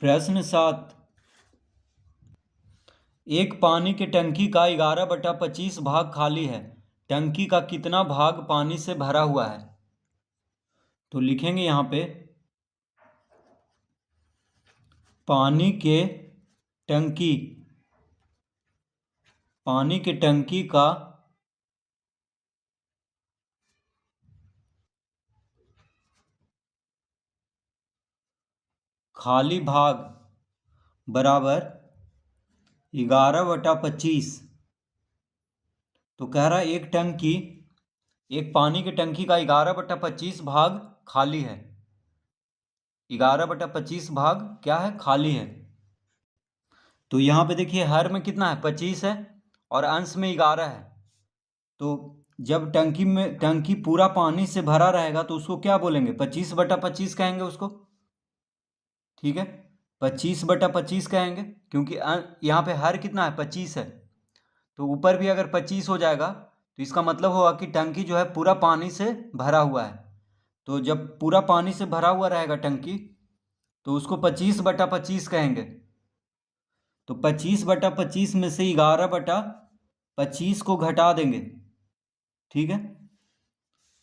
प्रश्न 7। एक पानी की टंकी का 11/25 भाग खाली है। टंकी का कितना भाग पानी से भरा हुआ है? तो लिखेंगे यहाँ पे पानी के टंकी का खाली भाग बराबर 11/25। तो कह रहा है एक पानी की टंकी का 11/25 भाग खाली है। 11/25 भाग क्या है? खाली है। तो यहाँ पे देखिए हर में कितना है? 25 है और अंश में 11 है। तो जब टंकी पूरा पानी से भरा रहेगा तो उसको क्या बोलेंगे? 25/25 कहेंगे उसको। ठीक है, 25/25 कहेंगे, क्योंकि यहाँ पे हर कितना है? 25 है। तो ऊपर भी अगर 25 हो जाएगा तो इसका मतलब होगा कि टंकी जो है पूरा पानी से भरा हुआ है। तो जब पूरा पानी से भरा हुआ रहेगा टंकी तो उसको 25/25 कहेंगे। तो 25/25 में से 11/25 को घटा देंगे। ठीक है,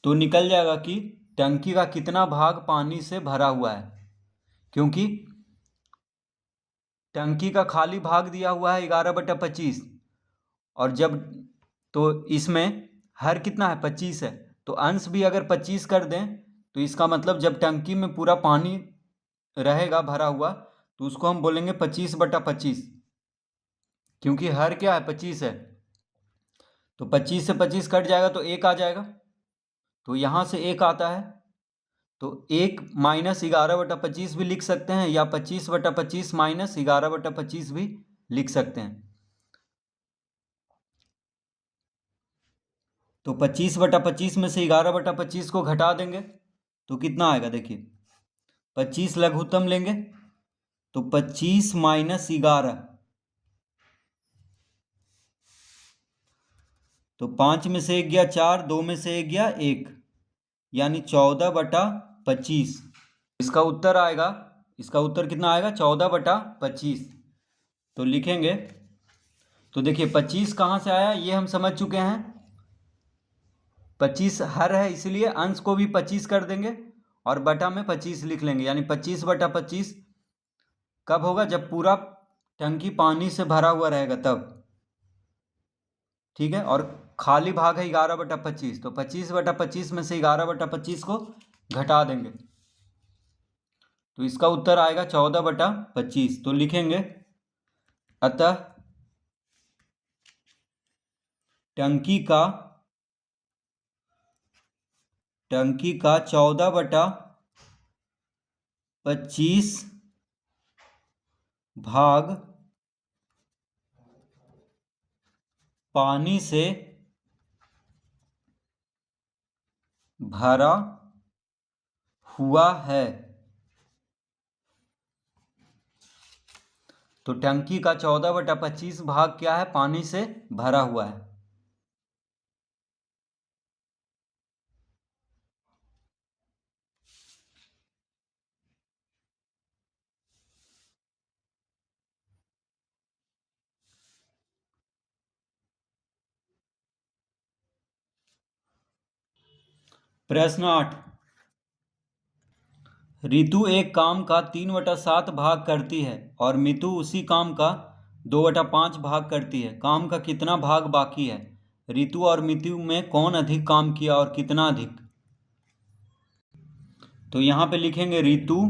तो निकल जाएगा कि टंकी का कितना भाग पानी से भरा हुआ है, क्योंकि टंकी का खाली भाग दिया हुआ है 11/25 और जब तो इसमें हर कितना है? 25 है। तो अंश भी अगर 25 कर दें तो इसका मतलब जब टंकी में पूरा पानी रहेगा भरा हुआ तो उसको हम बोलेंगे 25/25, क्योंकि हर क्या है? 25 है। तो 25 से 25 कट जाएगा तो 1 आ जाएगा। तो यहाँ से 1 आता है तो 1 माइनस 11/25 भी लिख सकते हैं या 25/25 माइनस 11/25 भी लिख सकते हैं। तो 25/25 में से 11/25 को घटा देंगे तो कितना आएगा? देखिए 25 लघुत्तम लेंगे तो 25 माइनस 11, तो 5 में से 1 गया 4, 2 में से 1 गया 1, यानी 14/25। इसका उत्तर आएगा, इसका उत्तर कितना आएगा? 14/25। तो लिखेंगे, तो देखिए 25 कहाँ से आया ये हम समझ चुके हैं। 25 हर है इसलिए अंश को भी 25 कर देंगे और बटा में 25 लिख लेंगे, यानी 25/25 कब होगा? जब पूरा टंकी पानी से भरा हुआ रहेगा तब। ठीक है, और खाली भाग है 11/25, तो 25/25 में से 11/25 को घटा देंगे तो इसका उत्तर आएगा 14/25। तो लिखेंगे अतः टंकी का 14/25 भाग पानी से भरा हुआ है। तो टंकी का 14/25 भाग क्या है? पानी से भरा हुआ है। प्रश्न 8। रितु एक काम का 3/7 भाग करती है और मितु उसी काम का 2/5 भाग करती है। काम का कितना भाग बाकी है? रितु और मितु में कौन अधिक काम किया और कितना अधिक? तो यहाँ पे लिखेंगे रितु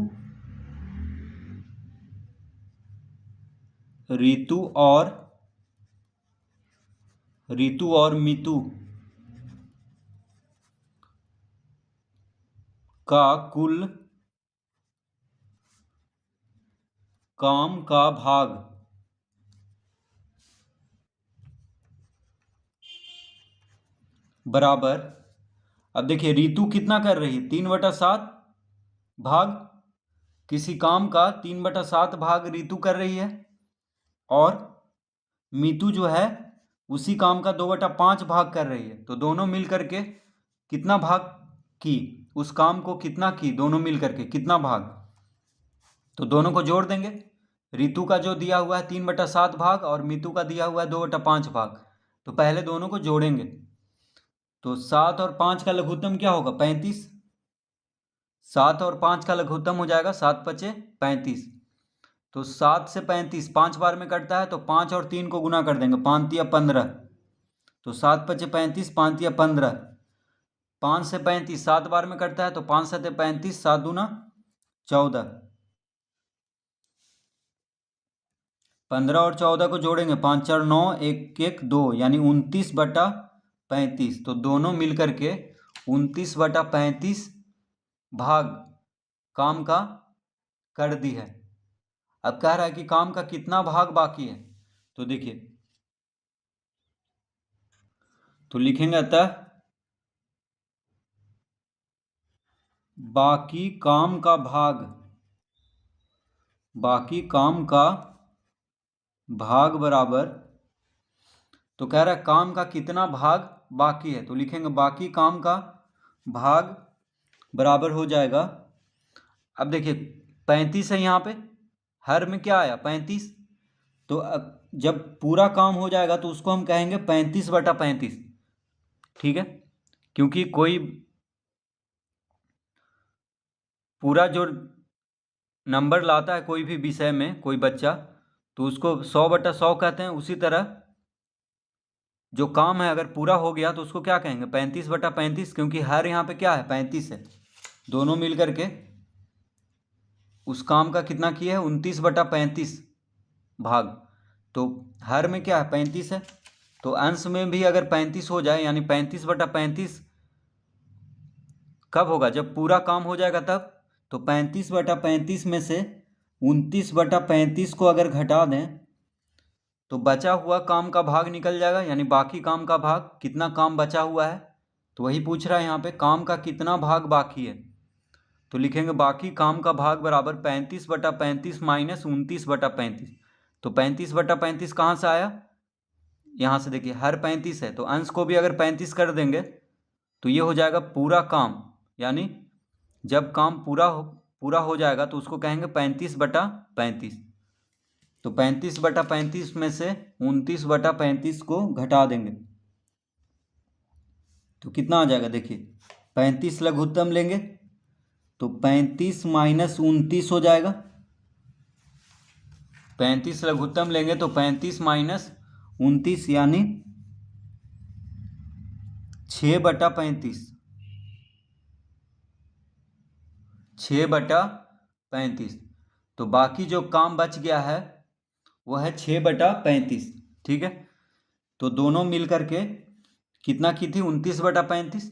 और मितु का कुल काम का भाग बराबर, अब देखिए रितु कितना कर रही है? 3/7 भाग, किसी काम का 3/7 भाग रितु कर रही है और मीतू जो है उसी काम का 2/5 भाग कर रही है। तो दोनों मिल करके कितना भाग की? उस काम को कितना की? दोनों मिल करके कितना भाग? तो दोनों को जोड़ देंगे। रितु का जो दिया हुआ है 3/7 भाग और मितु का दिया हुआ है 2/5 भाग। तो पहले दोनों को जोड़ेंगे। तो 7 और 5 का लघुत्तम क्या होगा? 35। 7 और 5 का लघुत्तम हो जाएगा 7×5 = 35। तो 7 से 35 5 बार में कटता है, तो 5 और 3 को गुना कर देंगे, 5×3 = 15। तो 7×5 = 35, 5×3 = 15। 5 से 35 7 बार में कटता है, तो 5×7 = 35, 7×2 = 14। 15 और 14 को जोड़ेंगे, 5×4 = 9, 1×1 = 2, यानी 29/35। तो दोनों मिलकर के 29/35 भाग काम का कर दी है। अब कह रहा है कि काम का कितना भाग बाकी है। तो देखिए, तो लिखेंगे अतः बाकी काम का भाग बराबर, तो कह रहा है काम का कितना भाग बाकी है, तो लिखेंगे बाकी काम का भाग बराबर हो जाएगा। अब देखिए 35 है, यहाँ पे हर में क्या आया? 35। तो अब जब पूरा काम हो जाएगा तो उसको हम कहेंगे 35/35। ठीक है, क्योंकि कोई पूरा जो नंबर लाता है कोई भी विषय में कोई बच्चा, तो उसको 100/100 कहते हैं। उसी तरह जो काम है अगर पूरा हो गया तो उसको क्या कहेंगे? 35/35, क्योंकि हर यहाँ पे क्या है? 35 है। दोनों मिल करके उस काम का कितना किया है? 29/35 भाग। तो हर में क्या है? 35 है। तो अंश में भी अगर 35 हो जाए, यानी 35/35 कब होगा? जब पूरा काम हो जाएगा तब। तो 35/35 में से 29/35 को अगर घटा दें तो बचा हुआ काम का भाग निकल जाएगा, यानी बाकी काम का भाग। कितना काम बचा हुआ है, तो वही पूछ रहा है यहाँ पे, काम का कितना भाग बाकी है। तो लिखेंगे बाकी काम का भाग बराबर 35/35 माइनस 29/35। तो 35/35 कहाँ से आया? यहाँ से देखिए, हर 35 है, तो अंश को भी अगर 35 कर देंगे तो ये हो जाएगा पूरा काम। यानी जब काम पूरा हो जाएगा तो उसको कहेंगे 35/35। तो 35/35 में से 29/35 को घटा देंगे तो कितना आ जाएगा? देखिए 35 लघुत्तम लेंगे तो 35 माइनस 29 हो जाएगा। 35 लघुत्तम लेंगे तो 35 माइनस 29 यानी 6/35। 6/35। तो बाकी जो काम बच गया है वह है 6/35। ठीक है, तो दोनों मिल करके कितना की थी? 29/35,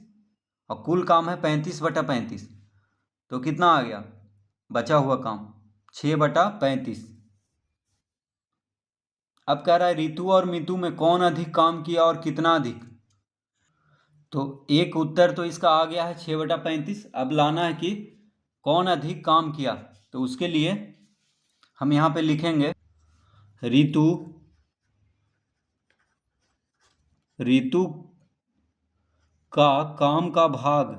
और कुल काम है 35/35। तो कितना आ गया बचा हुआ काम? 6/35। अब कह रहा है रितु और मितु में कौन अधिक काम किया और कितना अधिक। तो एक उत्तर तो इसका आ गया है 6/35। अब लाना है कि कौन अधिक काम किया। तो उसके लिए हम यहाँ पे लिखेंगे रितु का काम का भाग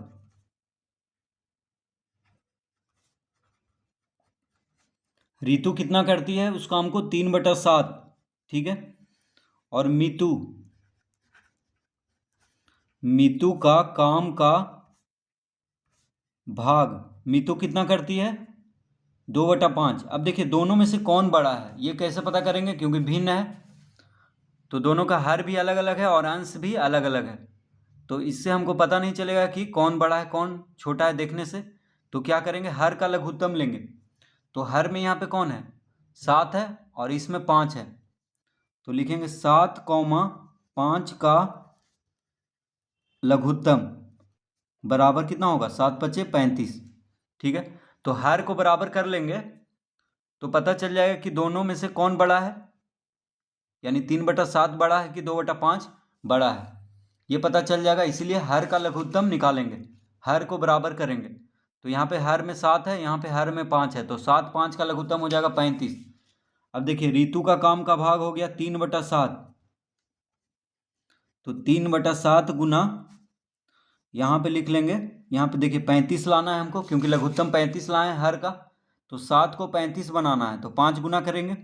रितु कितना करती है उस काम को? 3/7। ठीक है, और मितु का काम का भाग मितु कितना करती है? 2/5। अब देखिए दोनों में से कौन बड़ा है ये कैसे पता करेंगे? क्योंकि भिन्न है तो दोनों का हर भी अलग अलग है और अंश भी अलग अलग है। तो इससे हमको पता नहीं चलेगा कि कौन बड़ा है कौन छोटा है देखने से। तो क्या करेंगे? हर का लघुत्तम लेंगे। तो हर में यहाँ पे कौन है? 7 है और इसमें 5 है। तो लिखेंगे 7, 5 का लघुत्तम बराबर कितना होगा? 7×5 = 35। ठीक है, तो हर को बराबर कर लेंगे तो पता चल जाएगा कि दोनों में से कौन बड़ा है, यानी 3/7 बड़ा है कि 2/5 बड़ा है, ये पता चल जाएगा। इसीलिए हर का लघुत्तम निकालेंगे, हर को बराबर करेंगे। तो यहाँ पे हर में 7 है, यहाँ पे हर में 5 है, तो 7×5 का लघुत्तम हो जाएगा 35। अब देखिए रितु का काम का भाग हो गया 3/7। तो 3/7 गुना यहाँ पे लिख लेंगे, यहाँ पे देखिए 35 लाना है हमको क्योंकि लघुत्तम 35 लाए हैं हर का। तो 7 को 35 बनाना है तो 5 गुना करेंगे,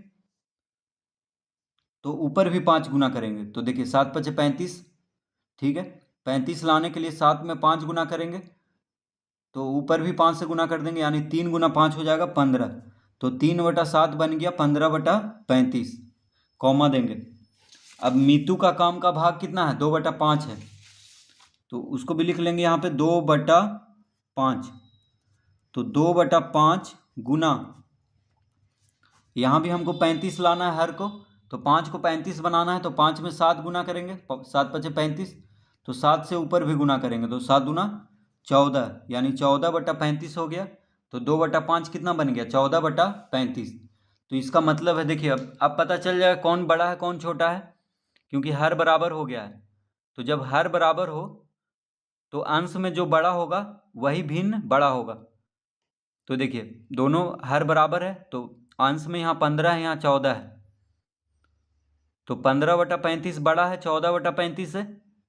तो ऊपर भी 5 गुना करेंगे। तो देखिए 7 पचे 35, ठीक है। 35 लाने के लिए 7 में 5 गुना करेंगे, तो ऊपर भी 5 से गुना कर देंगे, यानी 3 गुना 5 हो जाएगा 15। तो 3/7 बन गया 15/35, कॉमा देंगे। अब मीतू का काम का भाग कितना है, 2/5 है, तो उसको भी लिख लेंगे यहाँ पे 2/5। तो 2/5 गुना, यहाँ भी हमको 35 लाना है हर को, तो 5 को 35 बनाना है, तो 5 में 7 गुना करेंगे, 7 पचे 35, तो 7 से ऊपर भी गुना करेंगे, तो 7 दूना 14, यानी 14/35 हो गया। तो 2/5 कितना बन गया, 14/35। तो इसका मतलब है, देखिए अब पता चल जाएगा कौन बड़ा है कौन छोटा है, क्योंकि हर बराबर हो गया है। तो जब हर बराबर हो तो अंश में जो बड़ा होगा वही भिन्न बड़ा होगा। तो देखिए दोनों हर बराबर है, तो अंश में यहाँ 15 है, यहाँ 14 है, तो 15/35 बड़ा है 14/35 से,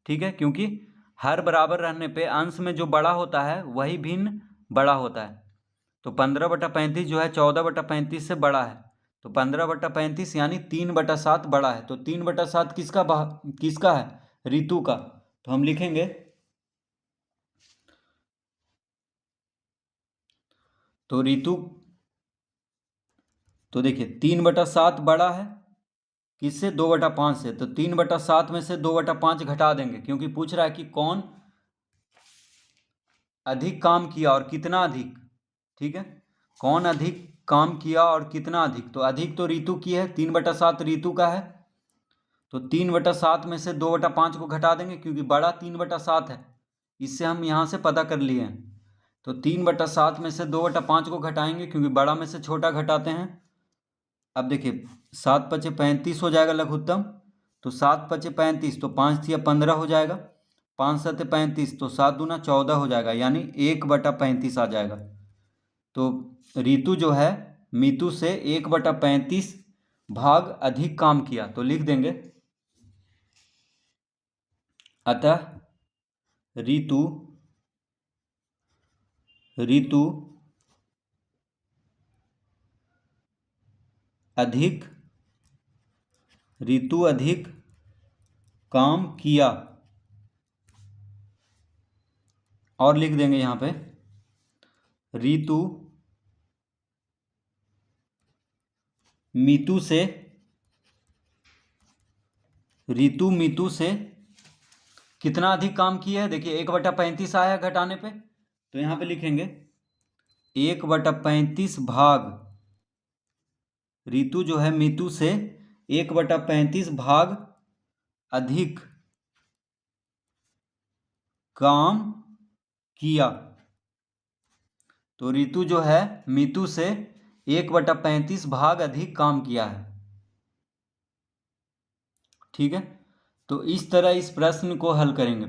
ठीक है, क्योंकि हर बराबर रहने पे अंश में जो बड़ा होता है वही भिन्न बड़ा होता है। तो 15/35 जो है 14/35 से बड़ा है, तो 15/35 यानी 3/7 बड़ा है। तो 3/7 किसका है, ऋतु का। तो हम लिखेंगे, तो ऋतु, तो देखिए 3/7 बड़ा है किससे, 2/5 से, तो 3/7 में से 2/5 घटा देंगे, क्योंकि पूछ रहा है कि कौन अधिक काम किया और कितना अधिक, ठीक है, कौन अधिक काम किया और कितना अधिक। तो अधिक तो ऋतु की है, 3/7 ऋतु का है, तो 3/7 में से 2/5 को घटा देंगे, क्योंकि बड़ा 3/7 है, इससे हम यहाँ से पता कर लिए हैं। तो 3/7 में से 2/5 को घटाएंगे, क्योंकि बड़ा में से छोटा घटाते हैं। अब देखिए 7 पचे 35 हो जाएगा लघुत्तम, तो 7 पचे 35, तो 5 थिया 15 हो जाएगा, 5 सते 35, तो 7 दूना 14 हो जाएगा, यानी 1/35 आ जाएगा। तो ऋतु जो है मीतू से 1/35 भाग अधिक काम किया, तो लिख देंगे, अतः ऋतु अधिक काम किया, और लिख देंगे यहाँ पे ऋतु मीतू से कितना अधिक काम किया है। देखिए 1/35 आया घटाने पे, तो यहाँ पे लिखेंगे 1/35 भाग, ऋतु जो है मीतू से 1/35 भाग अधिक काम किया। तो ऋतु जो है मीतू से 1/35 भाग अधिक काम किया है, ठीक है। तो इस तरह इस प्रश्न को हल करेंगे।